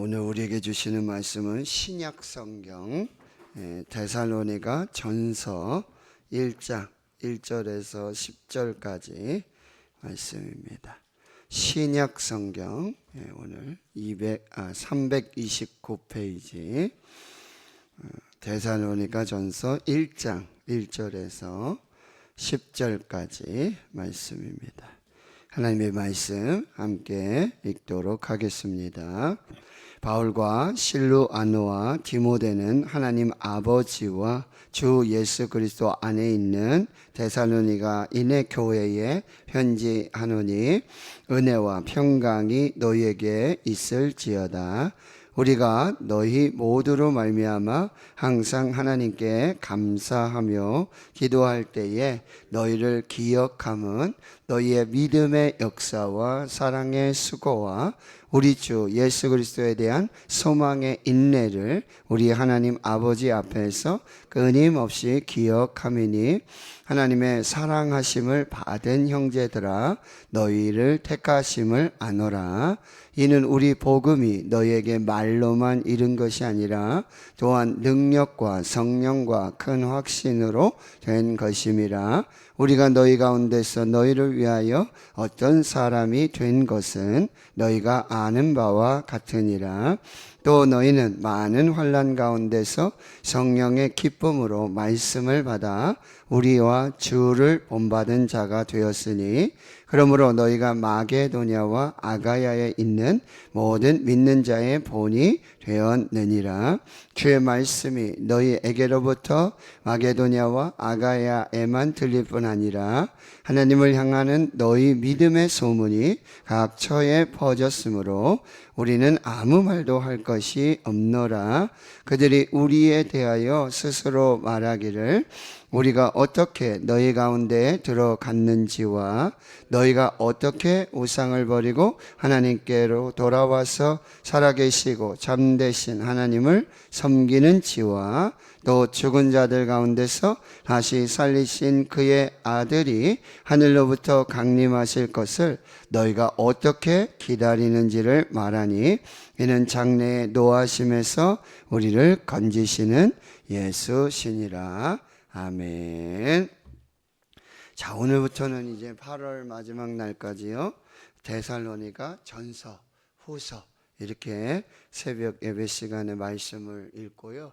오늘 우리에게 주시는 말씀은 신약 성경 데살로니가 전서 1장 1절에서 10절까지 말씀입니다. 신약 성경 오늘 329페이지 데살로니가 전서 1장 1절에서 10절까지 말씀입니다. 하나님의 말씀 함께 읽도록 하겠습니다. 바울과 실루아노와 디모데는 하나님 아버지와 주 예수 그리스도 안에 있는 데살로니가 인의 교회에 편지하노니 은혜와 평강이 너희에게 있을지어다. 우리가 너희 모두로 말미암아 항상 하나님께 감사하며 기도할 때에 너희를 기억함은 너희의 믿음의 역사와 사랑의 수고와 우리 주 예수 그리스도에 대한 소망의 인내를 우리 하나님 아버지 앞에서 끊임없이 기억함이니 하나님의 사랑하심을 받은 형제들아 너희를 택하심을 아노라. 이는 우리 복음이 너희에게 말로만 이른 것이 아니라 또한 능력과 성령과 큰 확신으로 된 것임이라. 우리가 너희 가운데서 너희를 위하여 어떤 사람이 된 것은 너희가 아는 바와 같으니라. 또 너희는 많은 환난 가운데서 성령의 기쁨으로 말씀을 받아 우리와 주를 본받은 자가 되었으니 그러므로 너희가 마게도냐와 아가야에 있는 모든 믿는 자의 본이 되었느니라. 주의 말씀이 너희에게로부터 마게도냐와 아가야에만 들릴 뿐 아니라 하나님을 향하는 너희 믿음의 소문이 각 처에 퍼졌으므로 우리는 아무 말도 할 것이 없노라. 그들이 우리에 대하여 스스로 말하기를 우리가 어떻게 너희 가운데에 들어갔는지와 너희가 어떻게 우상을 버리고 하나님께로 돌아와서 살아계시고 잠되신 하나님을 섬기는지와 또 죽은 자들 가운데서 다시 살리신 그의 아들이 하늘로부터 강림하실 것을 너희가 어떻게 기다리는지를 말하니 이는 장래의 노하심에서 우리를 건지시는 예수시니라. 아멘. 자, 오늘부터는 이제 8월 마지막 날까지요. 데살로니가 전서, 후서 이렇게 새벽 예배 시간에 말씀을 읽고요.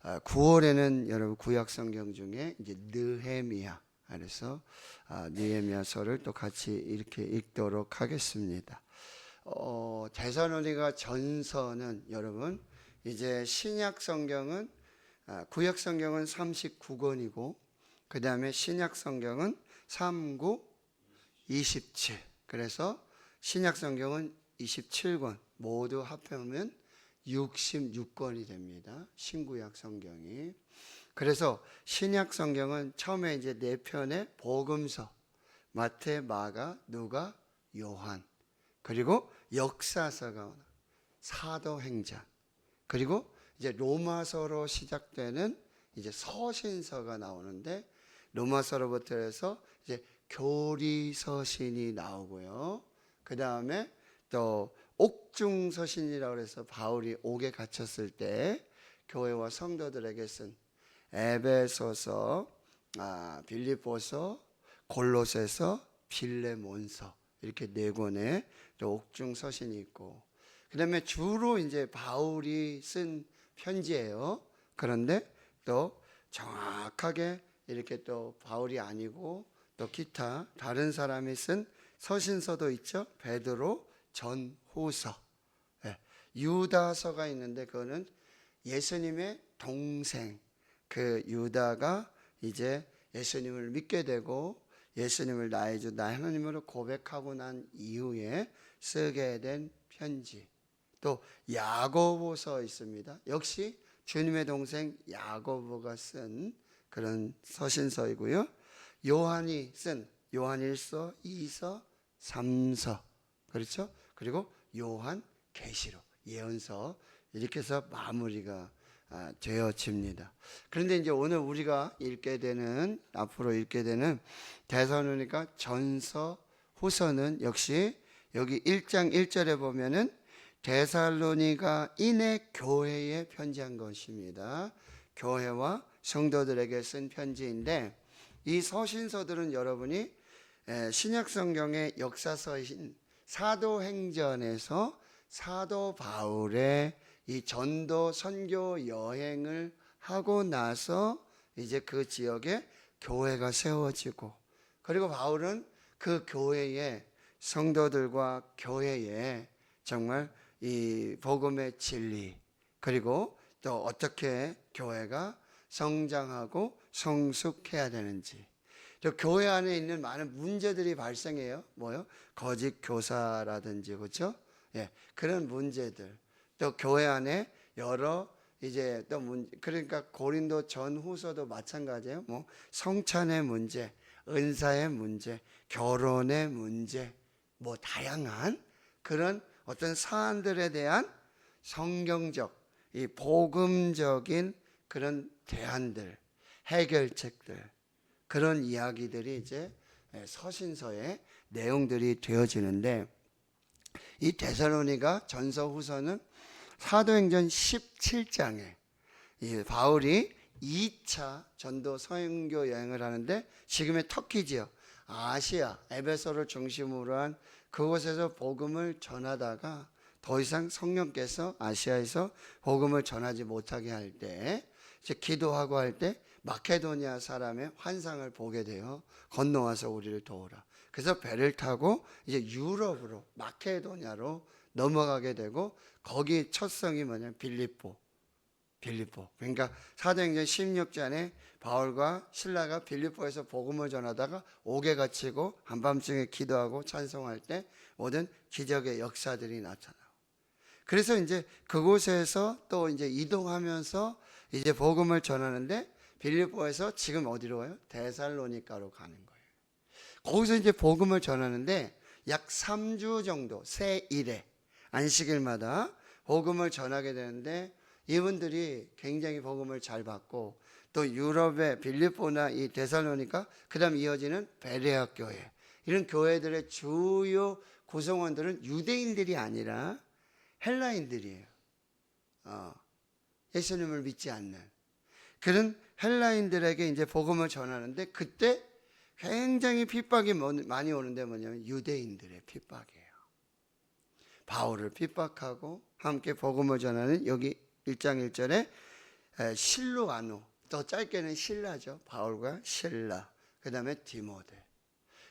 9월에는 여러분 구약 성경 중에 이제 느헤미야, 그래서 느헤미야서를 또 같이 이렇게 읽도록 하겠습니다. 데살로니가 전서는 여러분 이제 신약 성경은 구약 성경은 39권이고 그 다음에 신약 성경은 39, 27. 그래서 신약 성경은 27권 모두 합하면 66권이 됩니다. 신구약 성경이. 그래서 신약 성경은 처음에 이제 4편의 복음서 마태, 마가, 누가, 요한, 그리고 역사서가 사도행전, 그리고 이제 로마서로 시작되는 이제 서신서가 나오는데 로마서로부터 해서 이제 교리서신이 나오고요. 그 다음에 또 옥중서신이라고 해서 바울이 옥에 갇혔을 때 교회와 성도들에게 쓴 에베소서, 빌립보서, 골로새서, 빌레몬서 이렇게 4권의 또 옥중서신이 있고 그 다음에 주로 이제 바울이 쓴 편지예요. 그런데 또 정확하게 이렇게 또 바울이 아니고 또 기타 다른 사람이 쓴 서신서도 있죠. 베드로 전후서, 유다서가 있는데 그거는 예수님의 동생 그 유다가 이제 예수님을 믿게 되고 예수님을 나의 주 나의 하나님으로 고백하고 난 이후에 쓰게 된 편지. 또 야고보서 있습니다. 역시 주님의 동생 야고보가 쓴 그런 서신서이고요. 요한이 쓴 요한 1서, 2서, 3서, 그렇죠? 그리고 요한 계시록, 예언서 이렇게 해서 마무리가 되어집니다. 그런데 이제 오늘 우리가 앞으로 읽게 되는 데살로니가 전서, 후서는 역시 여기 1장 1절에 보면은 데살로니가인의 교회에 편지한 것입니다. 교회와 성도들에게 쓴 편지인데, 이 서신서들은 여러분이 신약 성경의 역사서인 사도행전에서 사도 바울의 이 전도 선교 여행을 하고 나서 이제 그 지역에 교회가 세워지고, 그리고 바울은 그 교회의 성도들과 교회에 정말 이 복음의 진리, 그리고 또 어떻게 교회가 성장하고 성숙해야 되는지, 또 교회 안에 있는 많은 문제들이 발생해요. 뭐요? 거짓 교사라든지, 그렇죠? 예, 그런 문제들. 또 교회 안에 여러 이제 또 그러니까 고린도 전후서도 마찬가지예요. 뭐 성찬의 문제, 은사의 문제, 결혼의 문제, 뭐 다양한 그런 어떤 사안들에 대한 성경적, 이 복음적인 그런 대안들, 해결책들, 그런 이야기들이 이제 서신서의 내용들이 되어지는데, 이 데살로니가 전서 후서는 사도행전 17장에 이 바울이 2차 전도 선교 여행을 하는데, 지금의 터키 지역 아시아 에베소를 중심으로 한 그곳에서 복음을 전하다가 더 이상 성령께서 아시아에서 복음을 전하지 못하게 할 때, 이제 기도하고 할 때 마케도니아 사람의 환상을 보게 되어 건너와서 우리를 도우라. 그래서 배를 타고 이제 유럽으로 마케도니아로 넘어가게 되고, 거기 첫 성이 뭐냐면 빌립보. 그러니까 사도행전 16장에 바울과 신라가 빌립보에서 복음을 전하다가 옥에 갇히고 한밤중에 기도하고 찬송할 때 모든 기적의 역사들이 나타나고, 그래서 이제 그곳에서 또 이제 이동하면서 이제 복음을 전하는데, 빌립보에서 지금 어디로 가요? 데살로니가로 가는 거예요. 거기서 이제 복음을 전하는데 약 3주 정도 새 일에 안식일마다 복음을 전하게 되는데, 이분들이 굉장히 복음을 잘 받고, 또 유럽의 빌립보나 이 데살로니가, 그 다음 이어지는 베레아 교회, 이런 교회들의 주요 구성원들은 유대인들이 아니라 헬라인들이에요. 예수님을 믿지 않는 그런 헬라인들에게 이제 복음을 전하는데, 그때 굉장히 핍박이 많이 오는데 뭐냐면 유대인들의 핍박이에요. 바울을 핍박하고 함께 복음을 전하는, 여기 1장 1절에 실루아노, 또 짧게는 실라죠. 바울과 실라, 그 다음에 디모데,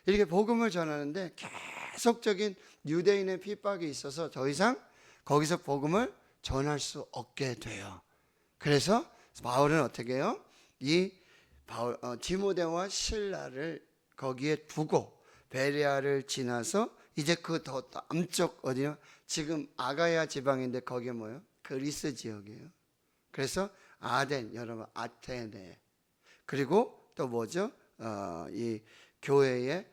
이렇게 복음을 전하는데 계속적인 유대인의 핍박이 있어서 더 이상 거기서 복음을 전할 수 없게 돼요. 그래서 바울은 어떻게 해요? 이 디모데와 실라를 거기에 두고 베레아를 지나서 이제 그 더 남쪽 어디요? 지금 아가야 지방인데 거기에 뭐예요? 그리스 지역이에요. 그래서 아덴, 여러분 아테네, 그리고 또 뭐죠? 이 교회의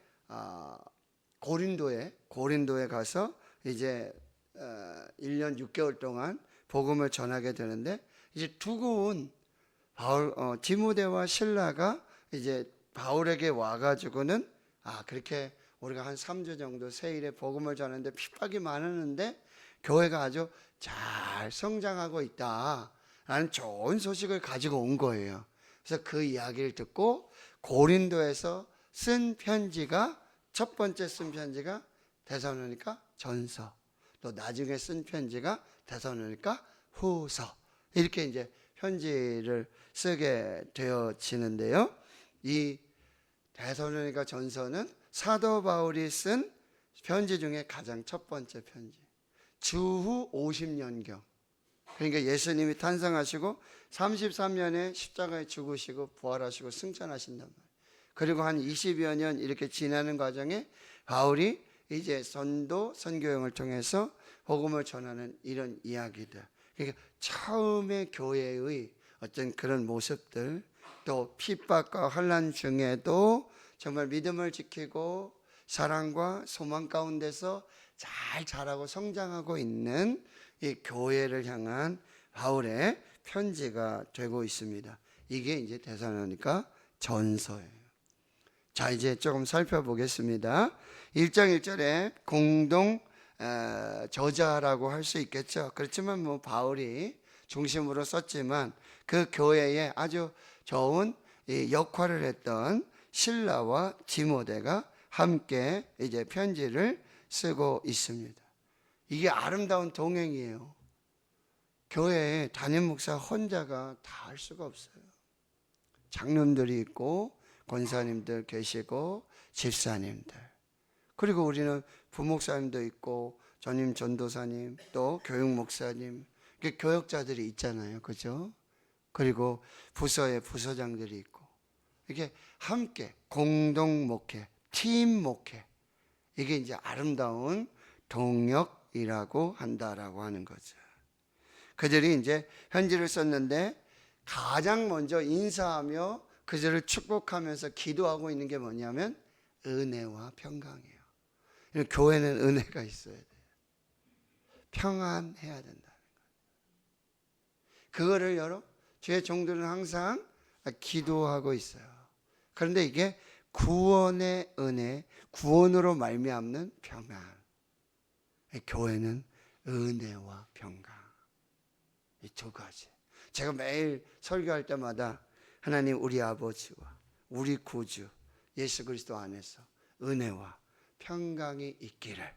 고린도에 가서 이제 1년 6개월 동안 복음을 전하게 되는데, 이제 두고 온 바울, 디모데와 실라가 이제 바울에게 와가지고는, 그렇게 우리가 한 3주 정도 세일에 복음을 전하는데 핍박이 많았는데 교회가 아주 잘 성장하고 있다라는 좋은 소식을 가지고 온 거예요. 그래서 그 이야기를 듣고 고린도에서 쓴 편지가, 첫 번째 쓴 편지가 데살로니가 전서, 또 나중에 쓴 편지가 데살로니가 후서, 이렇게 이제 편지를 쓰게 되어지는데요. 이 데살로니가 전서는 사도 바울이 쓴 편지 중에 가장 첫 번째 편지. 주후 50년경, 그러니까 예수님이 탄생하시고 33년에 십자가에 죽으시고 부활하시고 승천하신단 말이에요. 그리고 한 20여 년 이렇게 지나는 과정에 바울이 이제 선교행을 통해서 복음을 전하는 이런 이야기들, 그러니까 처음에 교회의 어떤 그런 모습들, 또 핍박과 환난 중에도 정말 믿음을 지키고 사랑과 소망 가운데서 잘 자라고 성장하고 있는 이 교회를 향한 바울의 편지가 되고 있습니다. 이게 이제 데살로니가 전서예요. 자, 이제 조금 살펴보겠습니다. 1장 1절에 공동 저자라고 할 수 있겠죠. 그렇지만 뭐 바울이 중심으로 썼지만 그 교회에 아주 좋은 이 역할을 했던 실라와 디모데가 함께 이제 편지를 쓰고 있습니다. 이게 아름다운 동행이에요. 교회에 담임 목사 혼자가 다 할 수가 없어요. 장로님들이 있고 권사님들 계시고 집사님들, 그리고 우리는 부목사님도 있고 전임 전도사님, 또 교육 목사님, 교역자들이 있잖아요. 그죠? 그리고 부서에 부서장들이 있고, 이게 함께 공동 목회, 팀 목회, 이게 이제 아름다운 동역이라고 한다라고 하는 거죠. 그들이 이제 편지를 썼는데 가장 먼저 인사하며 그들을 축복하면서 기도하고 있는 게 뭐냐면 은혜와 평강이에요. 교회는 은혜가 있어야 돼요. 평안해야 된다는 거예요. 그거를 여러분, 주의 종들은 항상 기도하고 있어요. 그런데 이게 구원의 은혜, 구원으로 말미암는 평안. 교회는 은혜와 평강, 이 두 가지. 제가 매일 설교할 때마다 하나님 우리 아버지와 우리 구주 예수 그리스도 안에서 은혜와 평강이 있기를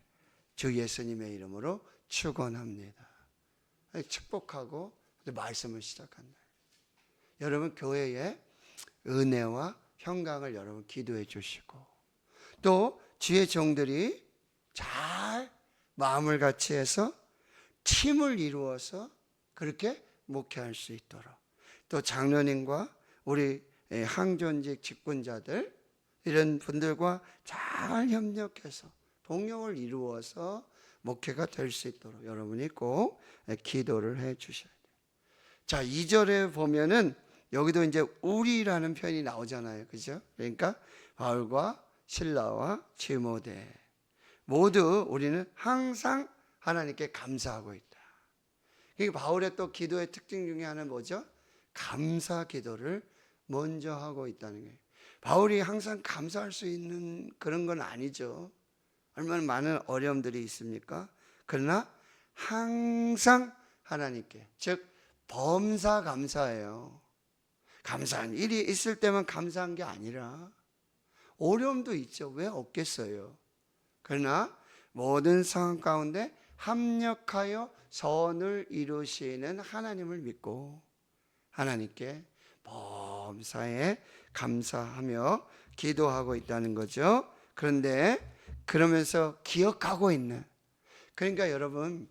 주 예수님의 이름으로 축원합니다. 축복하고 말씀을 시작한다. 여러분 교회에 은혜와 평강을 여러분 기도해 주시고, 또 주의 종들이 잘 마음을 같이 해서 팀을 이루어서 그렇게 목회할 수 있도록, 또 장로님과 우리 항존직 직분자들 이런 분들과 잘 협력해서 동력을 이루어서 목회가 될 수 있도록 여러분이 꼭 기도를 해 주셔야 돼요. 자, 2절에 보면은 여기도 이제 우리라는 표현이 나오잖아요. 그죠? 그러니까 바울과 실라와 디모데 모두 우리는 항상 하나님께 감사하고 있다. 그러니까 바울의 또 기도의 특징 중에 하나는 뭐죠? 감사 기도를 먼저 하고 있다는 거예요. 바울이 항상 감사할 수 있는 그런 건 아니죠. 얼마나 많은 어려움들이 있습니까? 그러나 항상 하나님께, 즉 범사 감사예요. 감사한 일이 있을 때만 감사한 게 아니라 어려움도 있죠. 왜 없겠어요? 그러나 모든 상황 가운데 합력하여 선을 이루시는 하나님을 믿고 하나님께 범사에 감사하며 기도하고 있다는 거죠. 그런데 그러면서 기억하고 있는, 그러니까 여러분,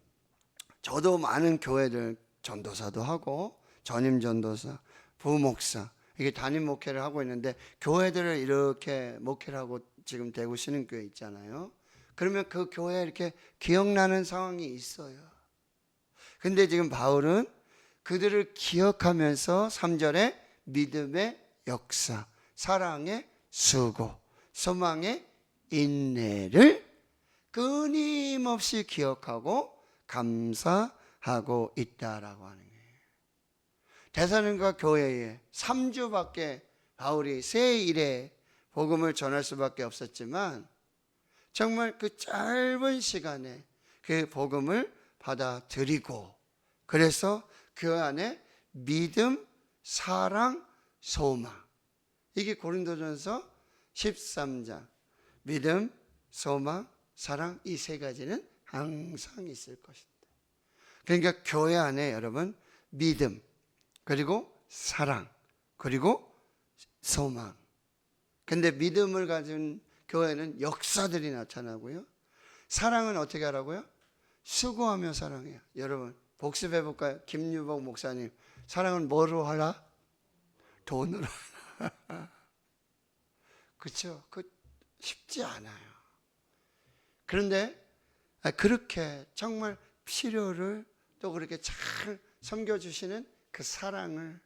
저도 많은 교회들 전도사도 하고 전임 전도사, 부목사, 이게 담임 목회를 하고 있는데 교회들을 이렇게 목회를 하고 지금 대구 신흥교회 있잖아요. 그러면 그 교회에 이렇게 기억나는 상황이 있어요. 근데 지금 바울은 그들을 기억하면서 3절에 믿음의 역사, 사랑의 수고, 소망의 인내를 끊임없이 기억하고 감사하고 있다라고 하는 거예요. 데살로니가 교회에 3주밖에 바울이 새 일에 복음을 전할 수밖에 없었지만 정말 그 짧은 시간에 그 복음을 받아들이고, 그래서 그 안에 믿음, 사랑, 소망, 이게 고린도전서 13장 믿음, 소망, 사랑, 이 세 가지는 항상 있을 것입니다. 그러니까 교회 안에 여러분 믿음, 그리고 사랑, 그리고 소망. 근데 믿음을 가진 교회는 역사들이 나타나고요. 사랑은 어떻게 하라고요? 수고하며 사랑해요. 여러분 복습해 볼까요? 김유복 목사님, 사랑은 뭐로 하라? 돈으로. 그렇죠? 그 쉽지 않아요. 그런데 그렇게 정말 필요를 또 그렇게 잘 섬겨주시는 그 사랑을,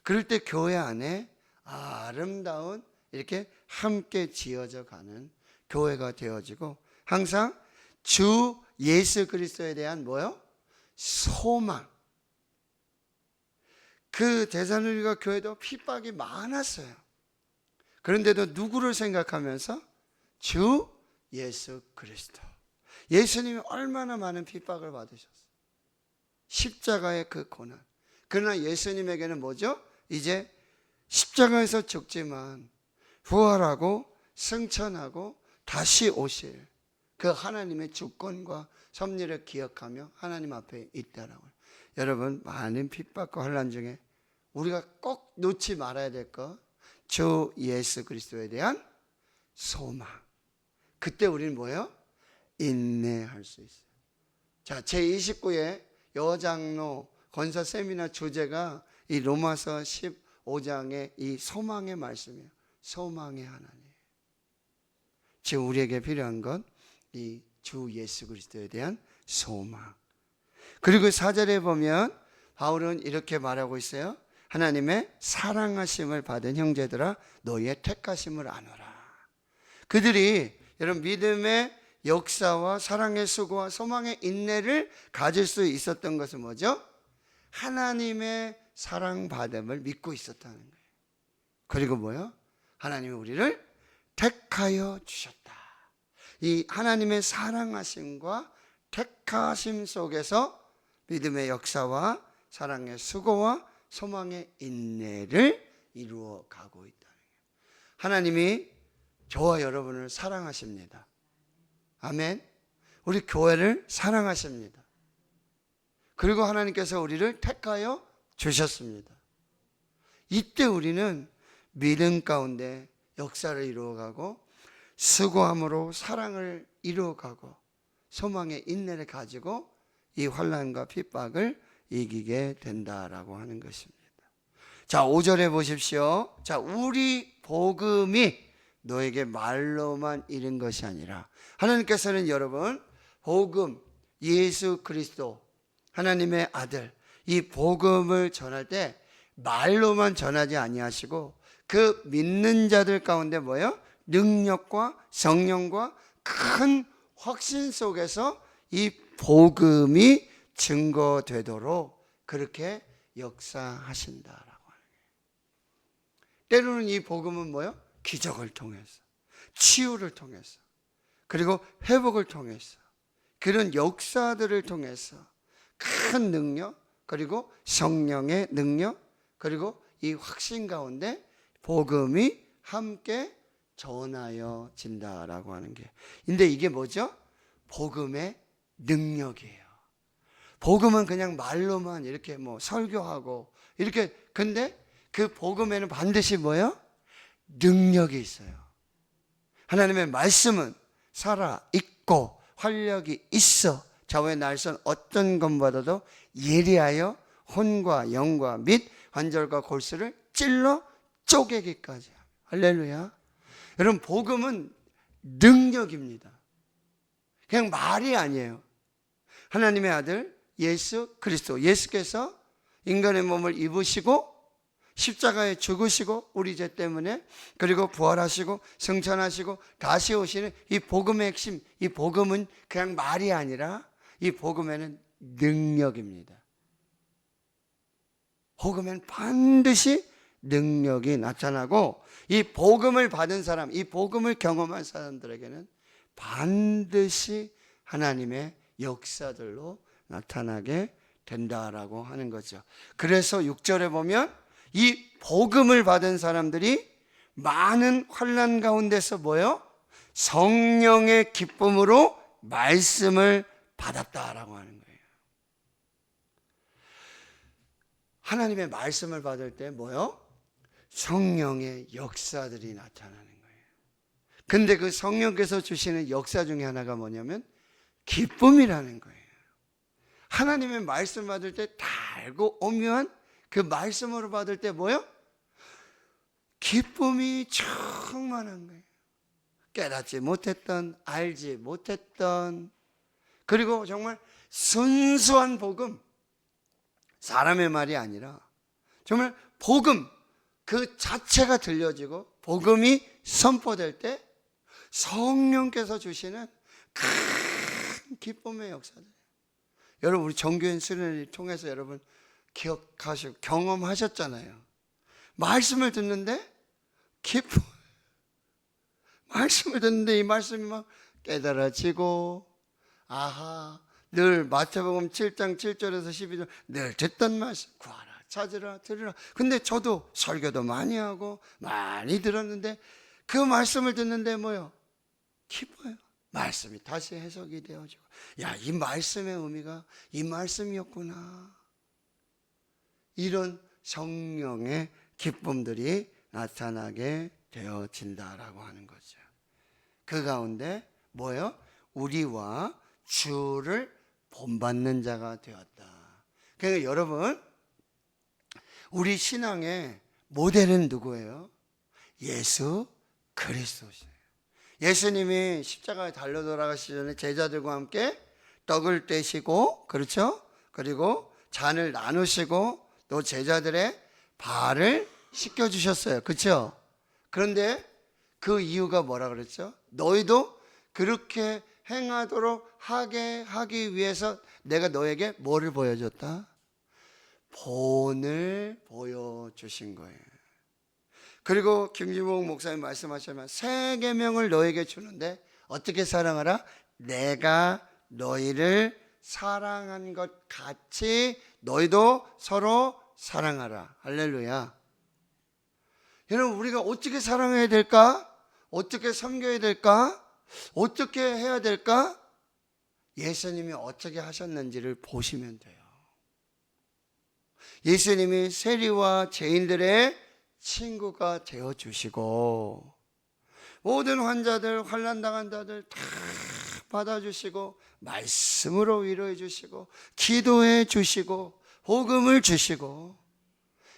그럴 때 교회 안에 아름다운 이렇게 함께 지어져 가는 교회가 되어지고, 항상 주 예수 그리스도에 대한 뭐요? 소망. 그 데살로니가 교회도 핍박이 많았어요. 그런데도 누구를 생각하면서? 주 예수 그리스도. 예수님이 얼마나 많은 핍박을 받으셨어요. 십자가의 그 고난. 그러나 예수님에게는 뭐죠? 이제 십자가에서 죽지만 부활하고 승천하고 다시 오실 그 하나님의 주권과 섭리를 기억하며 하나님 앞에 있다라고요. 여러분, 많은 핍박과 환난 중에 우리가 꼭 놓지 말아야 될 것, 주 예수 그리스도에 대한 소망. 그때 우리는 뭐예요? 인내할 수 있어요. 자, 제29회 여장로 건서 세미나 주제가 이 로마서 15장의 이 소망의 말씀이에요. 소망의 하나님. 지금 우리에게 필요한 건 이 주 예수 그리스도에 대한 소망. 그리고 4절에 보면 바울은 이렇게 말하고 있어요. 하나님의 사랑하심을 받은 형제들아 너희의 택하심을 아노라. 그들이 여러분 믿음의 역사와 사랑의 수고와 소망의 인내를 가질 수 있었던 것은 뭐죠? 하나님의 사랑받음을 믿고 있었다는 거예요. 그리고 뭐요? 하나님이 우리를 택하여 주셨다. 이 하나님의 사랑하심과 택하심 속에서 믿음의 역사와 사랑의 수고와 소망의 인내를 이루어 가고 있다는 거예요. 하나님이 저와 여러분을 사랑하십니다. 아멘. 우리 교회를 사랑하십니다. 그리고 하나님께서 우리를 택하여 주셨습니다. 이때 우리는 믿음 가운데 역사를 이루어가고 수고함으로 사랑을 이루어가고 소망의 인내를 가지고 이 환난과 핍박을 이기게 된다라고 하는 것입니다. 자, 5절에 보십시오. 자, 우리 복음이 너에게 말로만 이른 것이 아니라 하나님께서는 여러분 복음, 예수 그리스도 하나님의 아들 이 복음을 전할 때 말로만 전하지 아니하시고 그 믿는 자들 가운데 뭐예요? 능력과 성령과 큰 확신 속에서 이 복음이 증거되도록 그렇게 역사하신다라고 하는 거예요. 때로는 이 복음은 뭐예요? 기적을 통해서, 치유를 통해서, 그리고 회복을 통해서, 그런 역사들을 통해서 큰 능력, 그리고 성령의 능력, 그리고 이 확신 가운데 복음이 함께 전하여진다라고 하는 게. 근데 이게 뭐죠? 복음의 능력이에요. 복음은 그냥 말로만 이렇게 뭐 설교하고 이렇게, 근데 그 복음에는 반드시 뭐예요? 능력이 있어요. 하나님의 말씀은 살아 있고 활력이 있어 좌우의 날선 어떤 것보다도 예리하여 혼과 영과 및 관절과 골수를 찔러 쪼개기까지. 할렐루야. 여러분 복음은 능력입니다. 그냥 말이 아니에요. 하나님의 아들 예수 그리스도, 예수께서 인간의 몸을 입으시고 십자가에 죽으시고 우리 죄 때문에, 그리고 부활하시고 승천하시고 다시 오시는 이 복음의 핵심, 이 복음은 그냥 말이 아니라 이 복음에는 능력입니다. 복음엔 반드시 능력이 나타나고 이 복음을 받은 사람, 이 복음을 경험한 사람들에게는 반드시 하나님의 역사들로 나타나게 된다라고 하는 거죠. 그래서 6절에 보면 이 복음을 받은 사람들이 많은 환난 가운데서 뭐요? 성령의 기쁨으로 말씀을 받았다라고 하는 거예요. 하나님의 말씀을 받을 때 뭐요? 성령의 역사들이 나타나는 거예요. 근데 그 성령께서 주시는 역사 중에 하나가 뭐냐면 기쁨이라는 거예요. 하나님의 말씀 받을 때 달고 오묘한 그 말씀으로 받을 때 뭐요? 기쁨이 충만한 거예요. 깨닫지 못했던, 알지 못했던, 그리고 정말 순수한 복음, 사람의 말이 아니라 정말 복음 그 자체가 들려지고 복음이 선포될 때 성령께서 주시는 큰 기쁨의 역사들. 여러분 우리 정교인 수련회를 통해서 여러분 기억하시고 경험하셨잖아요. 말씀을 듣는데 기쁨, 말씀을 듣는데 이 말씀이 막 깨달아지고 아하, 늘 마태복음 7장 7절에서 12절 늘 듣던 말씀, 구하라, 찾으라, 들으라. 근데 저도 설교도 많이 하고 많이 들었는데 그 말씀을 듣는데 뭐요? 기뻐요. 말씀이 다시 해석이 되어지고, 야, 이 말씀의 의미가 이 말씀이었구나. 이런 성령의 기쁨들이 나타나게 되어진다라고 하는 거죠. 그 가운데 뭐예요? 우리와 주를 본받는 자가 되었다. 그러니까 여러분, 우리 신앙의 모델은 누구예요? 예수 그리스도시에요. 예수님이 십자가에 달려 돌아가시기 전에 제자들과 함께 떡을 떼시고, 그렇죠? 그리고 잔을 나누시고 또 제자들의 발을 씻겨주셨어요. 그렇죠? 그런데 그 이유가 뭐라 그랬죠? 너희도 그렇게 행하도록 하기 위해서 내가 너에게 뭐를 보여줬다? 본을 보여주신 거예요. 그리고 김지봉 목사님 말씀하셨지만 새 계명을 너에게 주는데 어떻게 사랑하라? 내가 너희를 사랑한 것 같이 너희도 서로 사랑하라. 할렐루야. 여러분, 우리가 어떻게 사랑해야 될까? 어떻게 섬겨야 될까? 어떻게 해야 될까? 예수님이 어떻게 하셨는지를 보시면 돼요. 예수님이 세리와 죄인들의 친구가 되어주시고, 모든 환자들, 환난당한 자들 다 받아주시고, 말씀으로 위로해 주시고, 기도해 주시고, 복음을 주시고,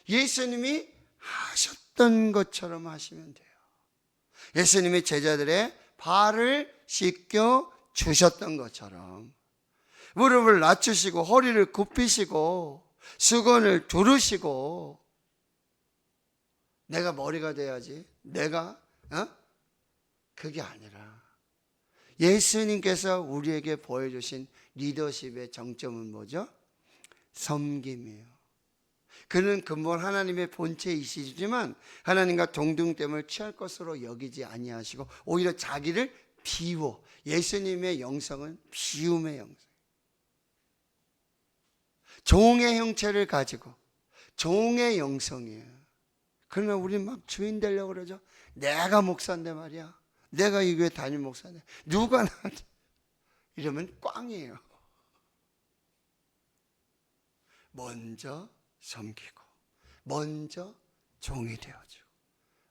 예수님이 하셨던 것처럼 하시면 돼요. 예수님이 제자들의 발을 씻겨 주셨던 것처럼 무릎을 낮추시고 허리를 굽히시고 수건을 두르시고, 내가 머리가 돼야지, 내가 그게 아니라 예수님께서 우리에게 보여주신 리더십의 정점은 뭐죠? 섬김이에요. 그는 근본 하나님의 본체이시지만 하나님과 동등됨을 취할 것으로 여기지 아니하시고 오히려 자기를 비워. 예수님의 영성은 비움의 영성, 종의 형체를 가지고 종의 영성이에요. 그러면 우리 막 주인 되려고 그러죠. 내가 목사인데 말이야, 내가 이 교회 담임 목사인데 누가 나한테 이러면 꽝이에요. 먼저 섬기고, 먼저 종이 되어주고,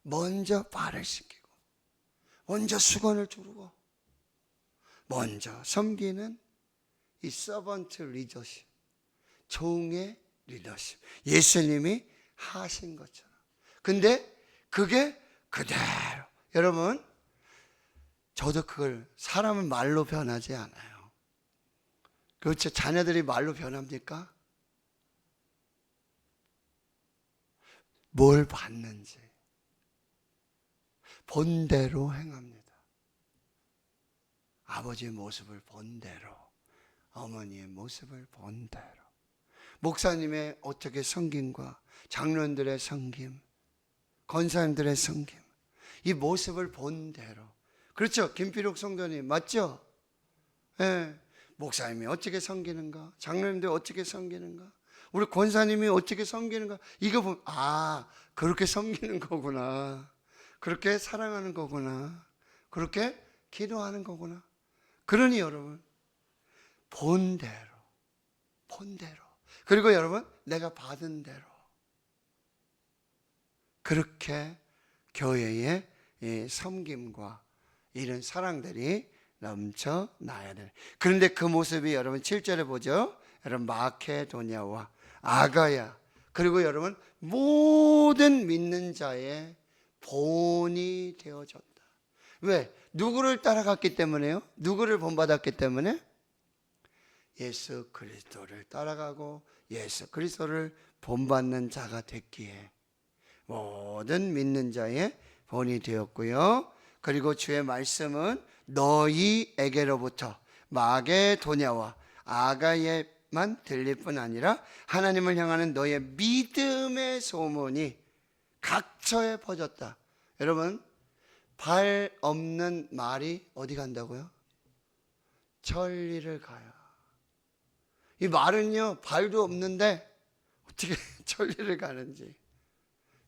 먼저 발을 씻기고, 먼저 수건을 두르고, 먼저 섬기는 이 서번트 리더십, 종의 리더십, 예수님이 하신 것처럼. 근데 그게 그대로, 여러분, 저도 그걸, 사람은 말로 변하지 않아요. 그렇죠? 자녀들이 말로 변합니까? 뭘 봤는지 본대로 행합니다. 아버지의 모습을 본대로, 어머니의 모습을 본대로, 목사님의 어떻게 섬김과 장로들의 섬김, 권사님들의 섬김, 이 모습을 본대로. 그렇죠? 김필욱 성도님 맞죠? 예. 목사님이 어떻게 섬기는가, 장로님들이 어떻게 섬기는가, 우리 권사님이 어떻게 섬기는가, 이거 보면 그렇게 섬기는 거구나, 그렇게 사랑하는 거구나, 그렇게 기도하는 거구나. 그러니 여러분, 본대로, 그리고 여러분, 내가 받은 대로, 그렇게 교회의 이 섬김과 이런 사랑들이 넘쳐나야 돼. 그런데 그 모습이 여러분 7절에 보죠. 여러분, 마케도냐와 아가야, 그리고 여러분 모든 믿는 자의 본이 되어졌다. 왜? 누구를 따라갔기 때문에요? 누구를 본받았기 때문에? 예수 그리스도를 따라가고 예수 그리스도를 본받는 자가 됐기에 모든 믿는 자의 본이 되었고요. 그리고 주의 말씀은 너희에게로부터 마게도냐와 아가예만 들릴 뿐 아니라 하나님을 향하는 너의 믿음의 소문이 각처에 퍼졌다. 여러분, 발 없는 말이 어디 간다고요? 천리를 가야. 이 말은요, 발도 없는데 어떻게 천리를 가는지.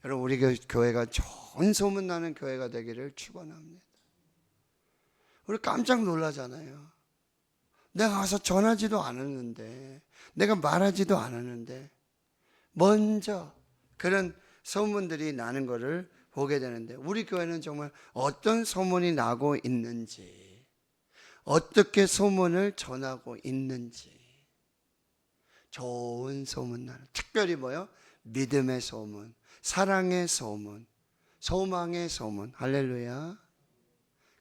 여러분, 우리 교회가 좋은 소문나는 교회가 되기를 축원합니다. 우리 깜짝 놀라잖아요. 내가 가서 전하지도 않았는데, 내가 말하지도 않았는데 먼저 그런 소문들이 나는 것을 보게 되는데, 우리 교회는 정말 어떤 소문이 나고 있는지, 어떻게 소문을 전하고 있는지, 좋은 소문 나는, 특별히 뭐요? 믿음의 소문, 사랑의 소문, 소망의 소문, 할렐루야.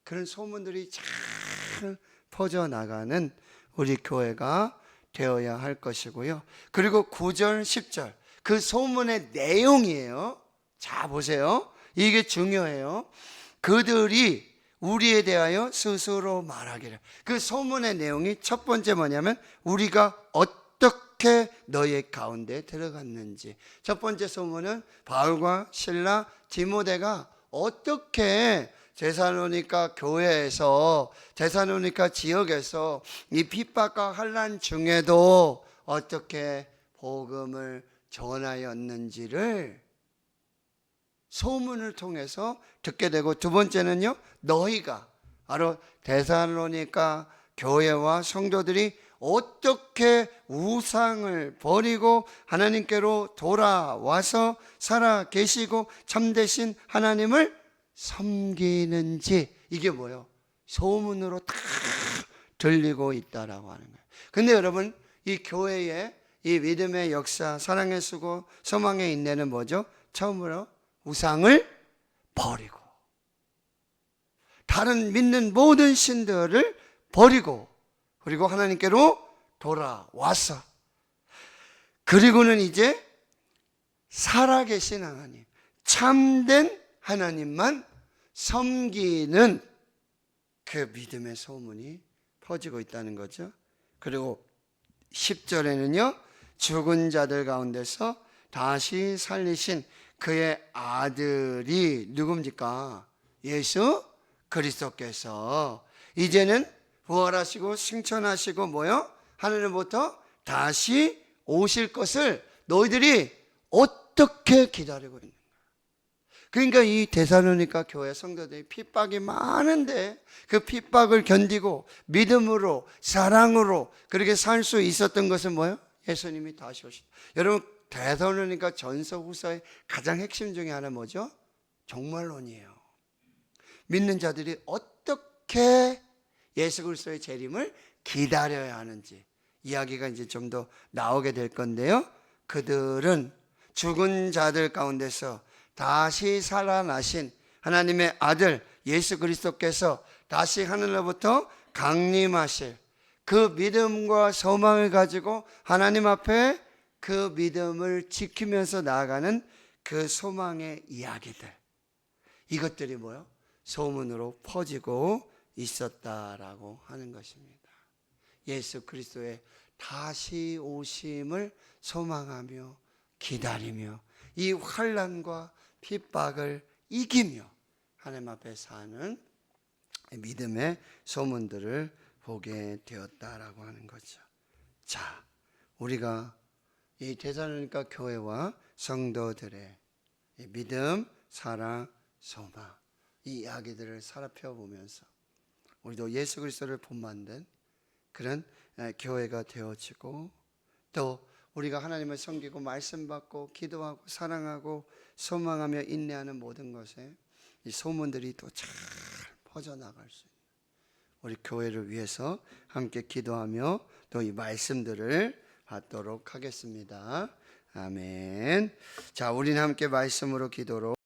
그런 소문들이 잘 퍼져나가는 우리 교회가 되어야 할 것이고요. 그리고 9절, 10절 그 소문의 내용이에요. 자, 보세요. 이게 중요해요. 그들이 우리에 대하여 스스로 말하기를. 그 소문의 내용이 첫 번째 뭐냐면 우리가 어떻게 너희 가운데 들어갔는지. 첫 번째 소문은 바울과 실라, 디모데가 어떻게 데살로니가 교회에서, 데살로니가 지역에서 이 핍박과 환난 중에도 어떻게 복음을 전하였는지를 소문을 통해서 듣게 되고, 두 번째는요, 너희가 바로 데살로니가 교회와 성도들이 어떻게 우상을 버리고 하나님께로 돌아와서 살아 계시고 참되신 하나님을 섬기는지, 이게 뭐예요? 소문으로 다 들리고 있다라고 하는 거예요. 근데 여러분, 이 교회의 이 믿음의 역사, 사랑의 수고, 소망의 인내는 뭐죠? 처음으로 우상을 버리고, 다른 믿는 모든 신들을 버리고, 그리고 하나님께로 돌아와서, 그리고는 이제 살아계신 하나님, 참된 하나님만 섬기는 그 믿음의 소문이 퍼지고 있다는 거죠. 그리고 10절에는요, 죽은 자들 가운데서 다시 살리신 그의 아들이 누굽니까? 예수 그리스도께서 이제는 부활하시고 승천하시고 뭐요? 하늘로부터 다시 오실 것을 너희들이 어떻게 기다리고 있는 거야? 그러니까 이 데살로니가 교회 성도들이 핍박이 많은데 그 핍박을 견디고 믿음으로, 사랑으로 그렇게 살 수 있었던 것은 뭐예요? 예수님이 다시 오신다. 여러분, 데살로니가 전서 후서의 가장 핵심 중에 하나 뭐죠? 종말론이에요. 믿는 자들이 어떻게 예수 그리스도의 재림을 기다려야 하는지 이야기가 이제 좀 더 나오게 될 건데요. 그들은 죽은 자들 가운데서 다시 살아나신 하나님의 아들 예수 그리스도께서 다시 하늘로부터 강림하실 그 믿음과 소망을 가지고 하나님 앞에 그 믿음을 지키면서 나아가는 그 소망의 이야기들, 이것들이 뭐요? 소문으로 퍼지고 있었다라고 하는 것입니다. 예수 그리스도의 다시 오심을 소망하며 기다리며 이 환난과 핍박을 이기며 하나님 앞에 사는 믿음의 소문들을 보게 되었다라고 하는 거죠. 자, 우리가 이 데살로니가 교회와 성도들의 믿음, 사랑, 소망 이 이야기들을 살펴보면서 우리도 예수 그리스도를 본받는 그런 교회가 되어지고, 또 우리가 하나님을 섬기고 말씀 받고 기도하고 사랑하고 소망하며 인내하는 모든 것에 이 소문들이 또 잘 퍼져나갈 수 있는 우리 교회를 위해서 함께 기도하며 또 이 말씀들을 받도록 하겠습니다. 아멘. 자, 우리는 함께 말씀으로 기도로